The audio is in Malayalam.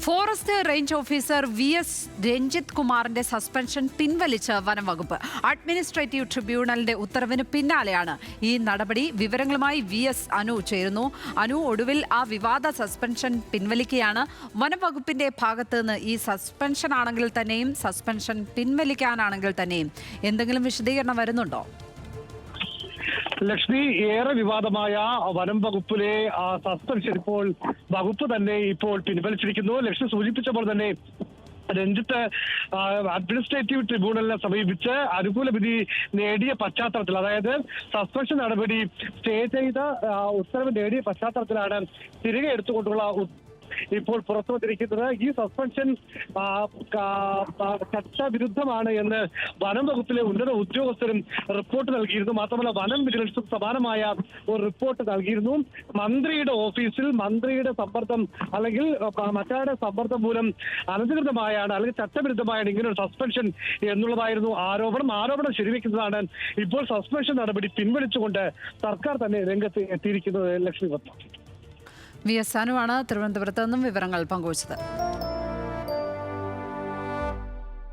Forest range officer VS Ranjith കുമാറിന്റെ സസ്പെൻഷൻ പിൻവലിച്ച് വനംവകുപ്പ്. അഡ്മിനിസ്ട്രേറ്റീവ് ട്രിബ്യൂണലിന്റെ ഉത്തരവിന് പിന്നാലെയാണ് ഈ നടപടി. വിവരങ്ങളുമായി VS അനു ചേരുന്നു. അനു, ഒടുവിൽ ആ വിവാദ സസ്പെൻഷൻ പിൻവലിക്കുകയാണ്. വനംവകുപ്പിന്റെ ഭാഗത്ത് നിന്ന് ഈ സസ്പെൻഷൻ ആണെങ്കിൽ തന്നെയും സസ്പെൻഷൻ പിൻവലിക്കാനാണെങ്കിൽ തന്നെയും എന്തെങ്കിലും വിശദീകരണം വരുന്നുണ്ടോ? ലക്ഷ്മി, ഏറെ വിവാദമായ വനം വകുപ്പിലെ സസ്പെൻഷൻ ഇപ്പോൾ വകുപ്പ് തന്നെ ഇപ്പോൾ പിൻവലിച്ചിരിക്കുന്നു. ലക്ഷ്മി സൂചിപ്പിച്ചപ്പോൾ തന്നെ രഞ്ജിത്ത് അഡ്മിനിസ്ട്രേറ്റീവ് ട്രിബ്യൂണലിനെ സമീപിച്ച് അനുകൂല വിധി നേടിയ പശ്ചാത്തലത്തിൽ, അതായത് സസ്പെൻഷൻ നടപടി സ്റ്റേ ചെയ്ത ഉത്തരവ് നേടിയ പശ്ചാത്തലത്തിലാണ് തിരികെ എടുത്തുകൊണ്ടുള്ള ഇപ്പോൾ പുറത്തു വന്നിരിക്കുന്നത്. ഈ സസ്പെൻഷൻ ചട്ടവിരുദ്ധമാണ് എന്ന് വനം വകുപ്പിലെ ഉന്നത ഉദ്യോഗസ്ഥരും റിപ്പോർട്ട് നൽകിയിരുന്നു. മാത്രമല്ല വനം വിജിലൻസും സമാനമായ ഒരു റിപ്പോർട്ട് നൽകിയിരുന്നു. മന്ത്രിയുടെ ഓഫീസിൽ മന്ത്രിയുടെ സമ്മർദ്ദം അല്ലെങ്കിൽ മറ്റാരുടെ സമ്മർദ്ദം മൂലം അനധികൃതമായാണ് അല്ലെങ്കിൽ ചട്ടവിരുദ്ധമായാണ് ഇങ്ങനെ ഒരു സസ്പെൻഷൻ എന്നുള്ളതായിരുന്നു ആരോപണം ശരിവെക്കുന്നതാണ് ഇപ്പോൾ സസ്പെൻഷൻ നടപടി പിൻവലിച്ചുകൊണ്ട് സർക്കാർ തന്നെ രംഗത്ത് എത്തിയിരിക്കുന്നത്. ലക്ഷ്മി പത്മ. VS അനുവാണ് തിരുവനന്തപുരത്ത് നിന്നും വിവരങ്ങൾ പങ്കുവച്ചത്.